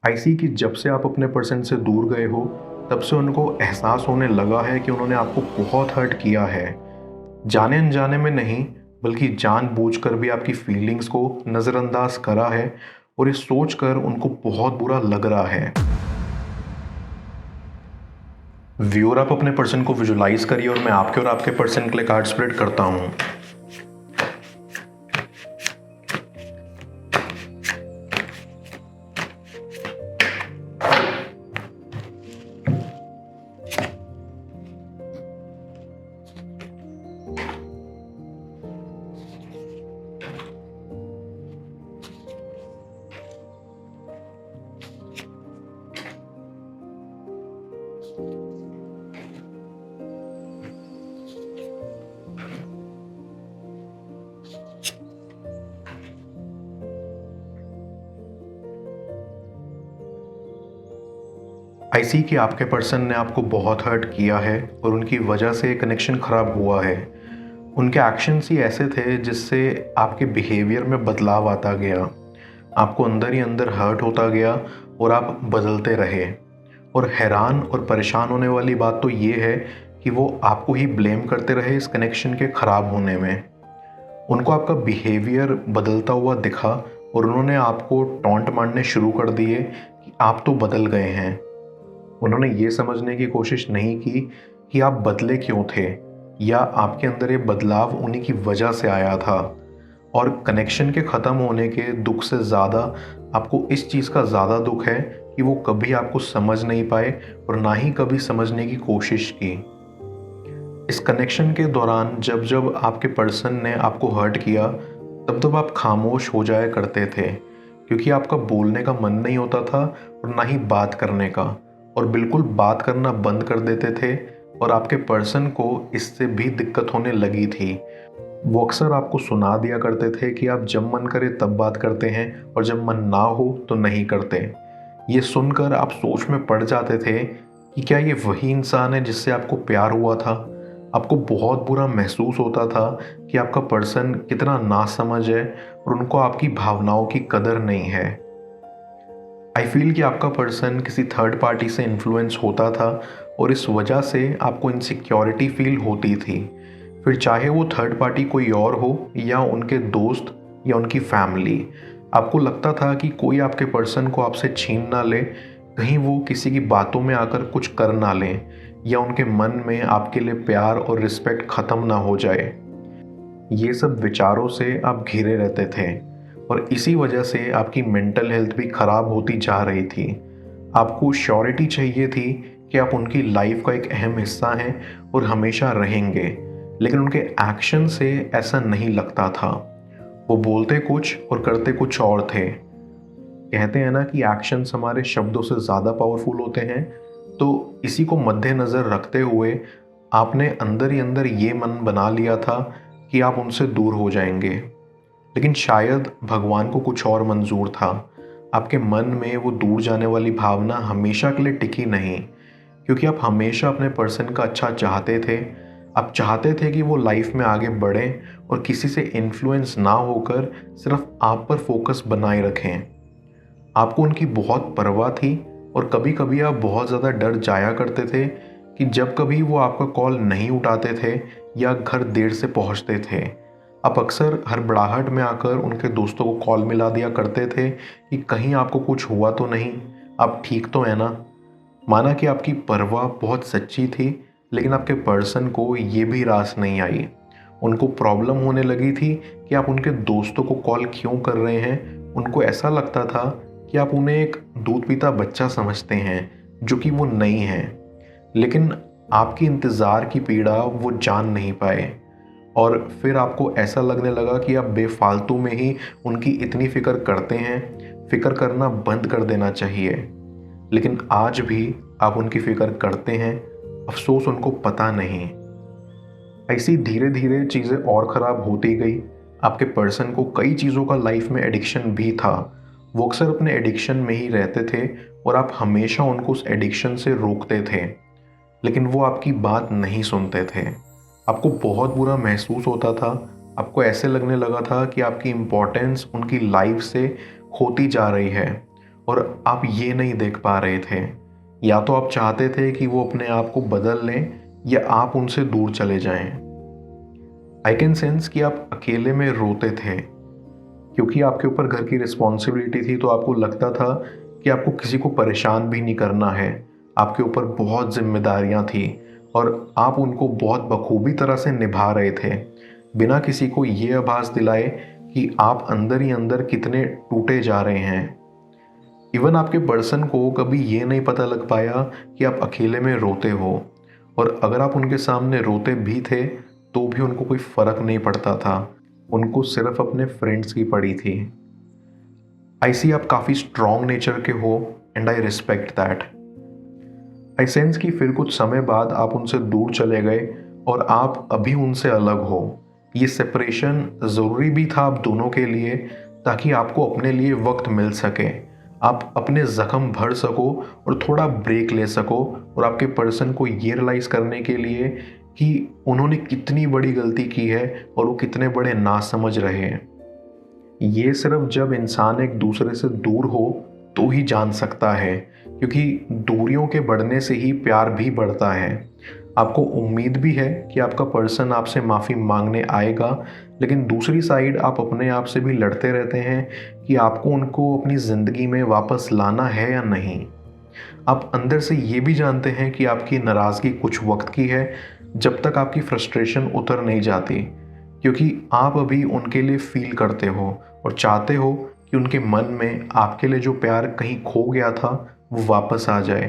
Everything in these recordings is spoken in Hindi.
ऐसी कि जब से आप अपने पर्सन से दूर गए हो, तब से उनको एहसास होने लगा है कि उन्होंने आपको बहुत हर्ट किया है। जाने अनजाने में नहीं, बल्कि जानबूझकर भी आपकी फीलिंग्स को नज़रअंदाज करा है और ये सोचकर उनको बहुत बुरा लग रहा है। व्यूअर, आप अपने पर्सन को विजुलाइज करिए और मैं आपके और आपके पर्सन के लिए कार्ड स्प्रेड करता हूँ। ऐसी कि आपके पर्सन ने आपको बहुत हर्ट किया है और उनकी वजह से कनेक्शन ख़राब हुआ है। उनके एक्शंस ही ऐसे थे जिससे आपके बिहेवियर में बदलाव आता गया, आपको अंदर ही अंदर हर्ट होता गया और आप बदलते रहे। और हैरान और परेशान होने वाली बात तो ये है कि वो आपको ही ब्लेम करते रहे इस कनेक्शन के ख़राब होने में। उनको आपका बिहेवियर बदलता हुआ दिखा और उन्होंने आपको टॉन्ट मारने शुरू कर दिए कि आप तो बदल गए हैं। उन्होंने ये समझने की कोशिश नहीं की कि आप बदले क्यों थे या आपके अंदर ये बदलाव उन्हीं की वजह से आया था। और कनेक्शन के ख़त्म होने के दुख से ज़्यादा आपको इस चीज़ का ज़्यादा दुख है कि वो कभी आपको समझ नहीं पाए और ना ही कभी समझने की कोशिश की। इस कनेक्शन के दौरान जब जब आपके पर्सन ने आपको हर्ट किया, तब तब आप खामोश हो जाया करते थे, क्योंकि आपका बोलने का मन नहीं होता था और ना ही बात करने का, और बिल्कुल बात करना बंद कर देते थे। और आपके पर्सन को इससे भी दिक्कत होने लगी थी। वो अक्सर आपको सुना दिया करते थे कि आप जब मन करे तब बात करते हैं और जब मन ना हो तो नहीं करते। ये सुनकर आप सोच में पड़ जाते थे कि क्या ये वही इंसान है जिससे आपको प्यार हुआ था। आपको बहुत बुरा महसूस होता था कि आपका पर्सन कितना नासमझ है और उनको आपकी भावनाओं की कदर नहीं है। आई फील कि आपका पर्सन किसी थर्ड पार्टी से इन्फ्लुएंस होता था और इस वजह से आपको इनसिक्योरिटी फील होती थी। फिर चाहे वो थर्ड पार्टी कोई और हो या उनके दोस्त या उनकी फैमिली, आपको लगता था कि कोई आपके पर्सन को आपसे छीन ना ले, कहीं वो किसी की बातों में आकर कुछ कर ना लें या उनके मन में आपके लिए प्यार और रिस्पेक्ट ख़त्म ना हो जाए। ये सब विचारों से आप घिरे रहते थे और इसी वजह से आपकी मेंटल हेल्थ भी ख़राब होती जा रही थी। आपको श्योरिटी चाहिए थी कि आप उनकी लाइफ का एक अहम हिस्सा हैं और हमेशा रहेंगे, लेकिन उनके एक्शन से ऐसा नहीं लगता था। वो बोलते कुछ और करते कुछ और थे। कहते हैं ना कि एक्शंस हमारे शब्दों से ज़्यादा पावरफुल होते हैं, तो इसी को मद्देनज़र रखते हुए आपने अंदर ही अंदर ये मन बना लिया था कि आप उनसे दूर हो जाएंगे। लेकिन शायद भगवान को कुछ और मंजूर था। आपके मन में वो दूर जाने वाली भावना हमेशा के लिए टिकी नहीं, क्योंकि आप हमेशा अपने पर्सन का अच्छा चाहते थे। आप चाहते थे कि वो लाइफ में आगे बढ़ें और किसी से इन्फ्लुएंस ना होकर सिर्फ आप पर फोकस बनाए रखें। आपको उनकी बहुत परवाह थी और कभी कभी आप बहुत ज़्यादा डर जाया करते थे कि जब कभी वो आपका कॉल नहीं उठाते थे या घर देर से पहुंचते थे, आप अक्सर हड़बड़ाहट में आकर उनके दोस्तों को कॉल मिला दिया करते थे कि कहीं आपको कुछ हुआ तो नहीं, आप ठीक तो है ना। माना कि आपकी परवाह बहुत सच्ची थी, लेकिन आपके पर्सन को ये भी रास नहीं आई। उनको प्रॉब्लम होने लगी थी कि आप उनके दोस्तों को कॉल क्यों कर रहे हैं। उनको ऐसा लगता था कि आप उन्हें एक दूध पीता बच्चा समझते हैं, जो कि वो नहीं है। लेकिन आपकी इंतज़ार की पीड़ा वो जान नहीं पाए और फिर आपको ऐसा लगने लगा कि आप बेफालतू में ही उनकी इतनी फ़िक्र करते हैं। फ़िक्र करना बंद कर देना चाहिए। लेकिन आज भी आप उनकी फ़िक्र करते हैं, अफसोस उनको पता नहीं। ऐसी धीरे धीरे चीज़ें और ख़राब होती गई। आपके पर्सन को कई चीज़ों का लाइफ में एडिक्शन भी था। वो अक्सर अपने एडिक्शन में ही रहते थे और आप हमेशा उनको उस एडिक्शन से रोकते थे, लेकिन वो आपकी बात नहीं सुनते थे। आपको बहुत बुरा महसूस होता था। आपको ऐसे लगने लगा था कि आपकी इम्पोर्टेंस उनकी लाइफ से खोती जा रही है और आप ये नहीं देख पा रहे थे। या तो आप चाहते थे कि वो अपने आप को बदल लें या आप उनसे दूर चले जाएं। आई कैन सेंस कि आप अकेले में रोते थे क्योंकि आपके ऊपर घर की रिस्पॉन्सिबिलिटी थी, तो आपको लगता था कि आपको किसी को परेशान भी नहीं करना है। आपके ऊपर बहुत जिम्मेदारियां थी और आप उनको बहुत बखूबी तरह से निभा रहे थे, बिना किसी को ये आभास दिलाए कि आप अंदर ही अंदर कितने टूटे जा रहे हैं। इवन आपके पर्सन को कभी ये नहीं पता लग पाया कि आप अकेले में रोते हो, और अगर आप उनके सामने रोते भी थे तो भी उनको कोई फ़र्क नहीं पड़ता था। उनको सिर्फ अपने फ्रेंड्स की पड़ी थी। आई सी आप काफ़ी स्ट्रॉन्ग नेचर के हो and I respect that. I sense कि फिर कुछ समय बाद आप उनसे दूर चले गए और आप अभी उनसे अलग हो। ये सेपरेशन ज़रूरी भी था आप दोनों के लिए, ताकि आपको अपने लिए वक्त मिल सके, आप अपने ज़ख्म भर सको और थोड़ा ब्रेक ले सको, और आपके पर्सन को ये रियलाइज़ करने के लिए कि उन्होंने कितनी बड़ी गलती की है और वो कितने बड़े नासमझ रहे हैं। ये सिर्फ जब इंसान एक दूसरे से दूर हो तो ही जान सकता है, क्योंकि दूरियों के बढ़ने से ही प्यार भी बढ़ता है। आपको उम्मीद भी है कि आपका पर्सन आपसे माफ़ी मांगने आएगा, लेकिन दूसरी साइड आप अपने आप से भी लड़ते रहते हैं कि आपको उनको अपनी ज़िंदगी में वापस लाना है या नहीं। आप अंदर से ये भी जानते हैं कि आपकी नाराज़गी कुछ वक्त की है, जब तक आपकी फ्रस्ट्रेशन उतर नहीं जाती, क्योंकि आप अभी उनके लिए फील करते हो और चाहते हो कि उनके मन में आपके लिए जो प्यार कहीं खो गया था वो वापस आ जाए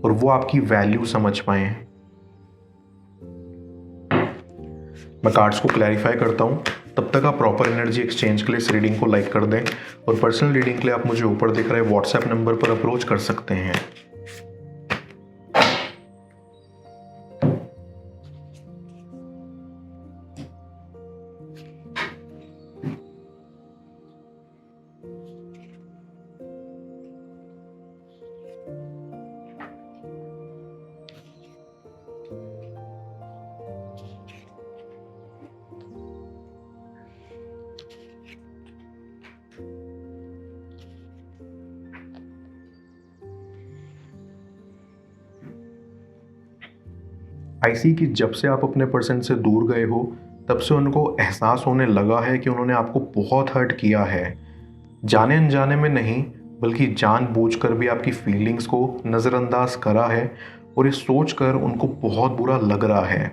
और वो आपकी वैल्यू समझ पाएँ। मैं कार्ड्स को क्लैरिफाई करता हूँ, तब तक आप प्रॉपर एनर्जी एक्सचेंज के लिए इस रीडिंग को लाइक कर दें, और पर्सनल रीडिंग के लिए आप मुझे ऊपर दिख रहे व्हाट्सएप नंबर पर अप्रोच कर सकते हैं। आई सी कि जब से आप अपने पर्सन से दूर गए हो, तब से उनको एहसास होने लगा है कि उन्होंने आपको बहुत हर्ट किया है। जाने अनजाने में नहीं, बल्कि जानबूझकर भी आपकी फीलिंग्स को नज़रअंदाज करा है, और ये सोचकर उनको बहुत बुरा लग रहा है।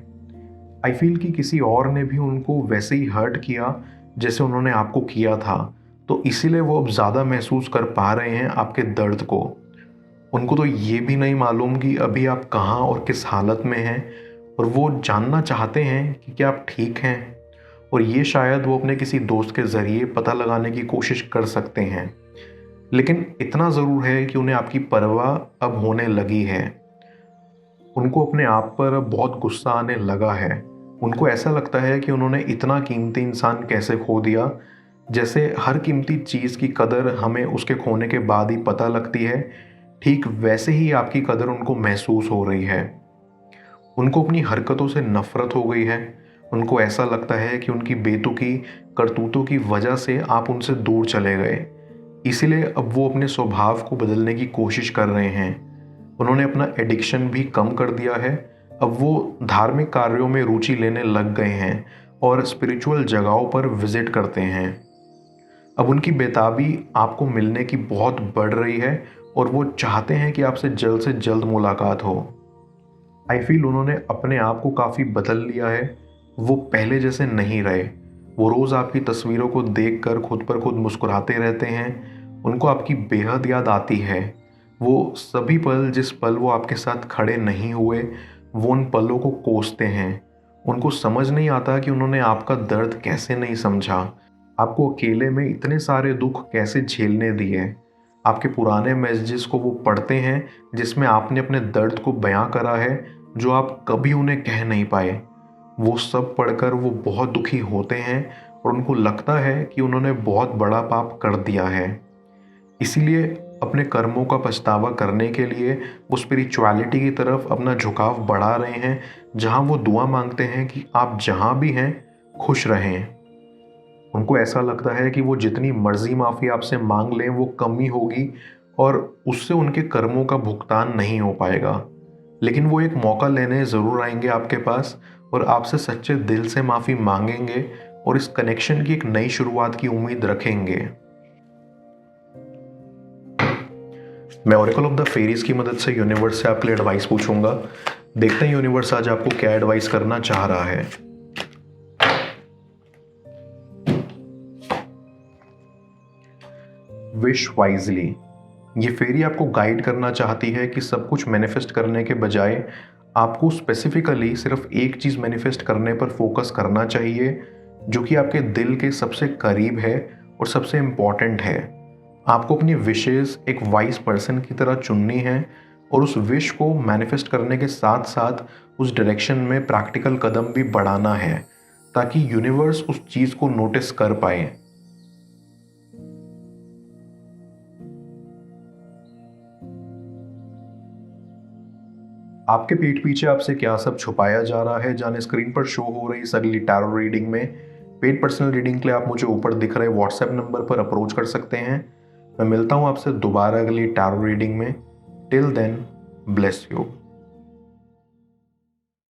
आई फील कि किसी और ने भी उनको वैसे ही हर्ट किया जैसे उन्होंने आपको किया था, तो इसीलिए वो अब ज़्यादा महसूस कर पा रहे हैं आपके दर्द को। उनको तो ये भी नहीं मालूम कि अभी आप कहाँ और किस हालत में हैं, और वो जानना चाहते हैं कि क्या आप ठीक हैं, और ये शायद वो अपने किसी दोस्त के ज़रिए पता लगाने की कोशिश कर सकते हैं। लेकिन इतना ज़रूर है कि उन्हें आपकी परवाह अब होने लगी है। उनको अपने आप पर अब बहुत गुस्सा आने लगा है। उनको ऐसा लगता है कि उन्होंने इतना कीमती इंसान कैसे खो दिया, जैसे हर कीमती चीज़ की कदर हमें उसके खोने के बाद ही पता लगती है, ठीक वैसे ही आपकी कदर उनको महसूस हो रही है। उनको अपनी हरकतों से नफ़रत हो गई है। उनको ऐसा लगता है कि उनकी बेतुकी करतूतों की वजह से आप उनसे दूर चले गए, इसीलिए अब वो अपने स्वभाव को बदलने की कोशिश कर रहे हैं। उन्होंने अपना एडिक्शन भी कम कर दिया है। अब वो धार्मिक कार्यों में रुचि लेने लग गए हैं और स्पिरिचुअल जगहों पर विजिट करते हैं। अब उनकी बेताबी आपको मिलने की बहुत बढ़ रही है, और वो चाहते हैं कि आपसे जल्द से जल्द मुलाकात हो। आई फील उन्होंने अपने आप को काफ़ी बदल लिया है। वो पहले जैसे नहीं रहे। वो रोज़ आपकी तस्वीरों को देखकर खुद पर खुद मुस्कुराते रहते हैं। उनको आपकी बेहद याद आती है। वो सभी पल, जिस पल वो आपके साथ खड़े नहीं हुए, वो उन पलों को कोसते हैं। उनको समझ नहीं आता कि उन्होंने आपका दर्द कैसे नहीं समझा, आपको अकेले में इतने सारे दुख कैसे झेलने दिए। आपके पुराने मैसेजेस को वो पढ़ते हैं, जिसमें आपने अपने दर्द को बयां करा है, जो आप कभी उन्हें कह नहीं पाए। वो सब पढ़कर वो बहुत दुखी होते हैं और उनको लगता है कि उन्होंने बहुत बड़ा पाप कर दिया है। इसीलिए अपने कर्मों का पछतावा करने के लिए वो स्पिरिचुअलिटी की तरफ अपना झुकाव बढ़ा रहे हैं, जहाँ वो दुआ मांगते हैं कि आप जहाँ भी हैं खुश रहें। उनको ऐसा लगता है कि वो जितनी मर्जी माफ़ी आपसे मांग लें वो कम ही होगी, और उससे उनके कर्मों का भुगतान नहीं हो पाएगा, लेकिन वो एक मौका लेने ज़रूर आएंगे आपके पास और आपसे सच्चे दिल से माफ़ी मांगेंगे और इस कनेक्शन की एक नई शुरुआत की उम्मीद रखेंगे। मैं ओरेकल ऑफ द फेरीज की मदद से यूनिवर्स से आपके लिए एडवाइस पूछूंगा। देखते हैं यूनिवर्स आज आपको क्या एडवाइस करना चाह रहा है। Wish wisely. ये फेरी आपको गाइड करना चाहती है कि सब कुछ मैनिफेस्ट करने के बजाय आपको स्पेसिफिकली सिर्फ एक चीज़ मैनिफेस्ट करने पर फोकस करना चाहिए जो कि आपके दिल के सबसे करीब है और सबसे इम्पॉर्टेंट है। आपको अपनी विशेज़ एक वाइज पर्सन की तरह चुननी है और उस विश को मैनिफेस्ट करने के साथ साथ उस डायरेक्शन में प्रैक्टिकल कदम भी बढ़ाना है ताकि यूनिवर्स उस चीज़ को नोटिस कर पाए। आपके पीठ पीछे आपसे क्या सब छुपाया जा रहा है जाने स्क्रीन पर शो हो रही इस अगली टैरो रीडिंग में। पेड पर्सनल रीडिंग के लिए आप मुझे ऊपर दिख रहे व्हाट्सएप नंबर पर अप्रोच कर सकते हैं। मैं मिलता हूं आपसे दोबारा अगली टैरो रीडिंग में। Till then, bless you.